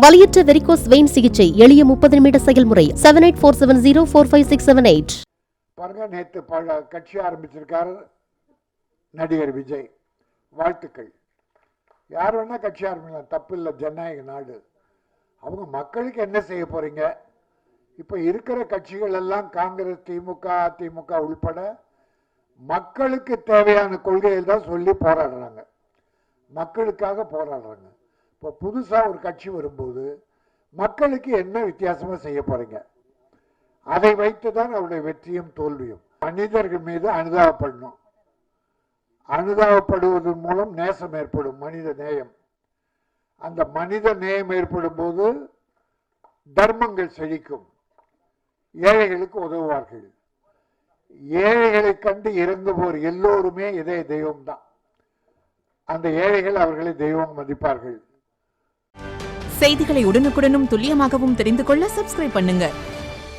வலியற்ற varicose vein சிகிச்சை எளிய 30 நிமிட செயல்முறை 7847045678. பாருங்க, நேற்று கட்சி ஆரம்பிச்சிருக்காரு நடிகர் விஜய். வாழ்த்துக்கள். யார் வேணா கட்சி ஆரம்பிக்கலாம், தப்பு இல்லை, ஜனநாயக நாடு. அவங்க மக்களுக்கு என்ன செய்ய போறீங்க? இப்ப இருக்கிற கட்சிகள் எல்லாம் காங்கிரஸ், திமுக, அதிமுக உள்பட மக்களுக்கு தேவையான கொள்கைகள் தான் சொல்லி போராடுறாங்க, மக்களுக்காக போராடுறாங்க. இப்போ புதுசா ஒரு கட்சி வரும்போது மக்களுக்கு என்ன வித்தியாசமா செய்ய போறீங்க? அதை வைத்துதான் அவருடைய வெற்றியும் தோல்வியும். மனிதர்கள் மீது அனுதாபப்படணும். அனுதாபப்படுவதன் மூலம் நேசம் ஏற்படும், மனித நேயம். அந்த மனித நேயம் ஏற்படும் போது தர்மங்கள் செழிக்கும், ஏழைகளுக்கு உதவுவார்கள். ஏழைகளை கண்டு இறங்குவோர் எல்லோருமே இதே தெய்வம் தான். அந்த ஏழைகள் அவர்களை தெய்வம் மதிப்பார்கள். செய்திகளை உடனுக்குடனும் துல்லியமாகவும் தெரிந்து கொள்ள சப்ஸ்கிரைப் பண்ணுங்க.